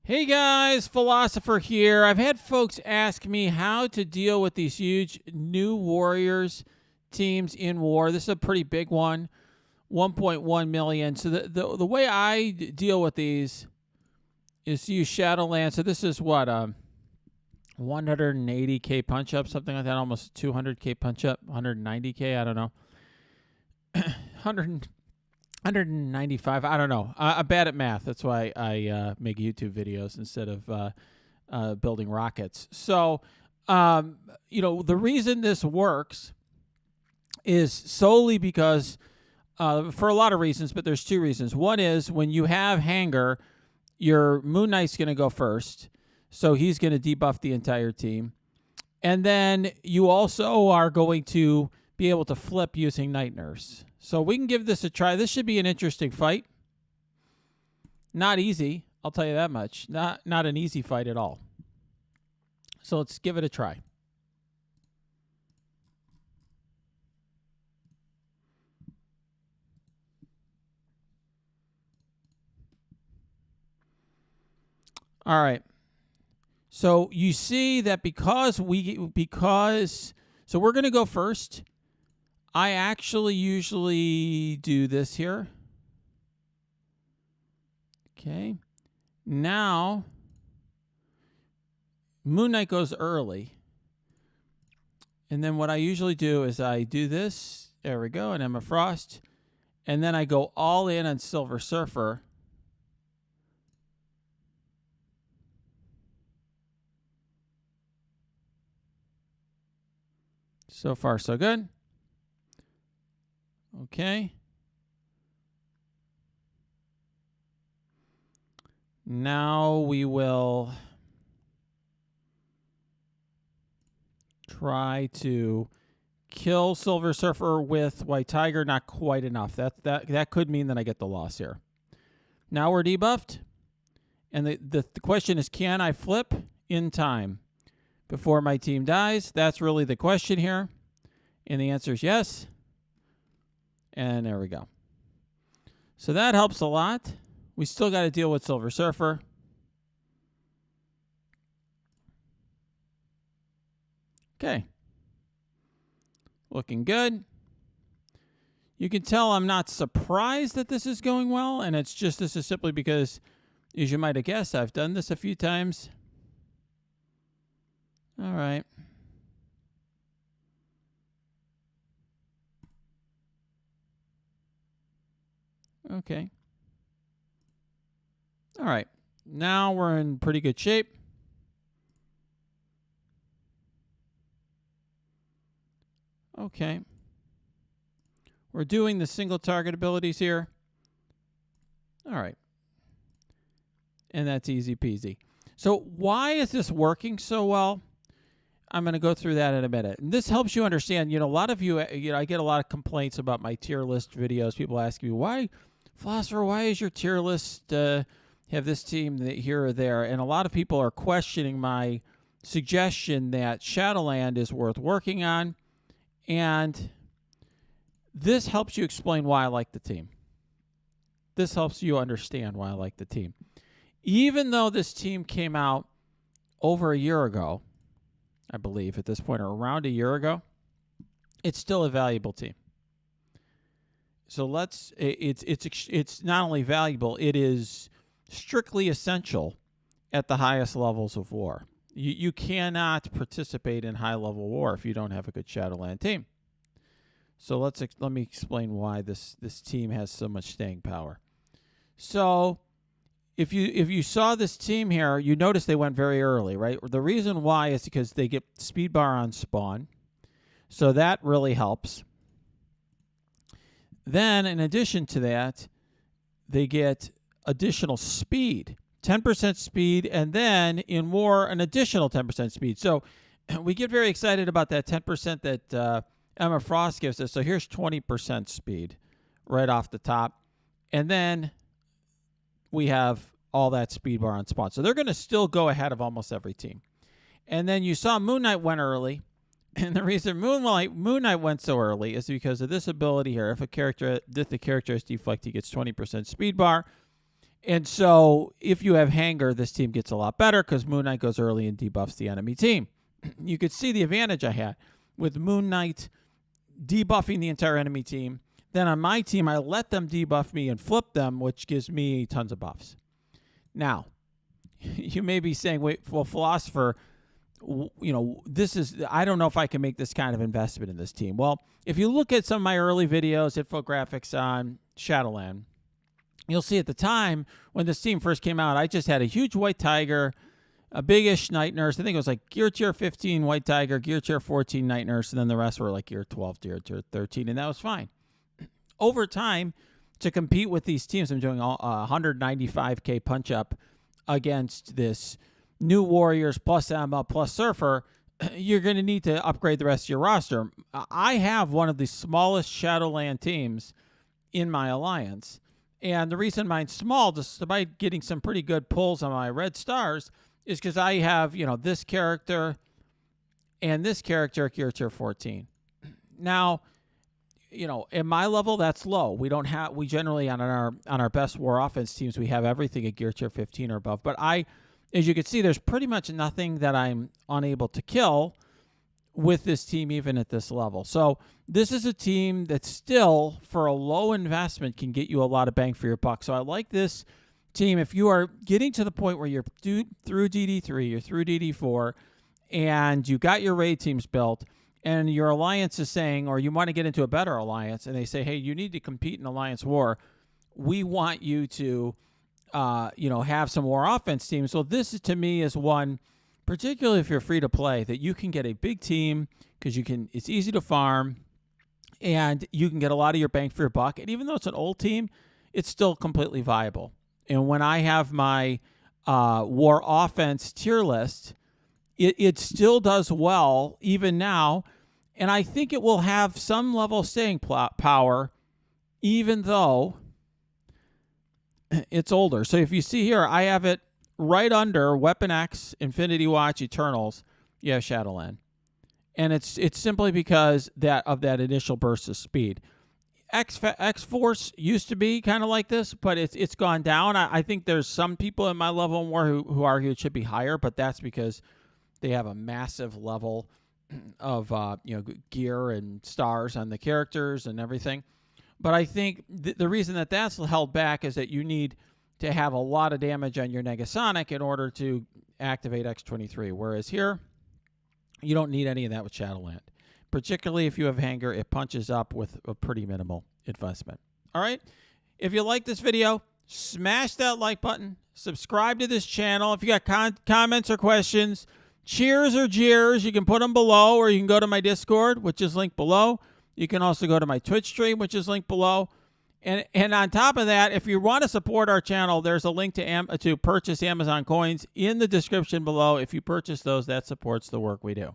Hey guys, Philosopher here. I've had folks ask me how to deal with these huge new Warriors teams in war. This is a pretty big one, 1.1 million. So the way I deal with these is to use Shadowland. So this is what 180k punch up, something like that, almost 200k punch up, 190k. I don't know, 195. I don't know. I'm bad at math. That's why I make YouTube videos instead of building rockets. So, the reason this works is solely because, for a lot of reasons, but there's two reasons. One is when you have Hanger, your Moon Knight's going to go first. So he's going to debuff the entire team. And then you also are going to be able to flip using Night Nurse. So we can give this a try. This should be an interesting fight. Not easy, I'll tell you that much. Not an easy fight at all. So let's give it a try. All right. So you see that because so we're going to go first. I actually usually do this here. Okay. Now, Moon Knight goes early. And then what I usually do is I do this. There we go. And Emma Frost. And then I go all in on Silver Surfer. So far, so good. Okay. Now we will try to kill Silver Surfer with White Tiger. Not quite enough. That could mean that I get the loss here. Now we're debuffed. And the question is, can I flip in time before my team dies? That's really the question here. And the answer is yes. And there we go. So that helps a lot. We still got to deal with Silver Surfer. Okay. Looking good. You can tell I'm not surprised that this is going well, and this is simply because, as you might have guessed, I've done this a few times. All right. Okay. All right. Now we're in pretty good shape. Okay. We're doing the single target abilities here. All right. And that's easy peasy. So why is this working so well? I'm going to go through that in a minute. And this helps you understand, a lot of you, I get a lot of complaints about my tier list videos. People ask me, why, Philosopher, why is your tier list have this team here or there? And a lot of people are questioning my suggestion that Shadowland is worth working on. And this helps you explain why I like the team. This helps you understand why I like the team. Even though this team came out over a year ago, I believe at this point, or around a year ago, it's still a valuable team. So it's not only valuable, it is strictly essential at the highest levels of war. You cannot participate in high-level war if you don't have a good Shadowland team. So let me explain why this team has so much staying power. So if you saw this team here, you notice they went very early, right? The reason why is because they get speed bar on spawn. So that really helps. Then, in addition to that, they get additional speed, 10% speed, and then in war, an additional 10% speed. So we get very excited about that 10% that Emma Frost gives us. So here's 20% speed right off the top. And then we have all that speed bar on spawn. So they're going to still go ahead of almost every team. And then you saw Moon Knight went early. And the reason Moon Knight went so early is because of this ability here. If the character has deflect, he gets 20% speed bar. And so if you have Hanger, this team gets a lot better because Moon Knight goes early and debuffs the enemy team. You could see the advantage I had with Moon Knight debuffing the entire enemy team. Then on my team, I let them debuff me and flip them, which gives me tons of buffs. Now, you may be saying, wait, well, Philosopher, this is, I don't know if I can make this kind of investment in this team. Well, if you look at some of my early videos, infographics on Shadowland, you'll see at the time when this team first came out, I just had a huge White Tiger, a big-ish Night Nurse. I think it was like Gear Tier 15 White Tiger, Gear Tier 14 Night Nurse, and then the rest were like Gear 12, Gear 13, and that was fine. Over time, to compete with these teams, I'm doing 195K punch-up against this new Warriors plus Emma plus Surfer. You're going to need to upgrade the rest of your roster. I have one of the smallest Shadowland teams in my alliance. And the reason mine's small, despite getting some pretty good pulls on my red stars, is because I have, this character and this character at Gear Tier 14. Now, at my level, that's low. We generally on our best war offense teams, we have everything at Gear Tier 15 or above. But as you can see, there's pretty much nothing that I'm unable to kill with this team, even at this level. So this is a team that still, for a low investment, can get you a lot of bang for your buck. So I like this team. If you are getting to the point where you're through DD3, you're through DD4, and you got your raid teams built, and your alliance is saying, or you want to get into a better alliance, and they say, hey, you need to compete in alliance war. We want you to, have some war offense teams. So this, to me, is one, particularly if you're free to play, that you can get a big team because it's easy to farm, and you can get a lot of your bang for your buck. And even though it's an old team, it's still completely viable. And when I have my war offense tier list, it still does well even now. And I think it will have some level of staying power, even though it's older. So if you see here, I have it right under Weapon X, Infinity Watch, Eternals. You have Shadowland. And it's simply because of that initial burst of speed. X-Force used to be kind of like this, but it's gone down. I think there's some people in my level of war who argue it should be higher, but that's because they have a massive level of gear and stars on the characters and everything. But I think the reason that's held back is that you need to have a lot of damage on your Negasonic in order to activate X-23, whereas here, you don't need any of that with Shadowland. Particularly if you have Hanger, it punches up with a pretty minimal investment. All right? If you like this video, smash that like button. Subscribe to this channel. If you got comments or questions, cheers or jeers, you can put them below, or you can go to my Discord, which is linked below. You can also go to my Twitch stream, which is linked below. And on top of that, if you want to support our channel, there's a link to purchase Amazon coins in the description below. If you purchase those, that supports the work we do.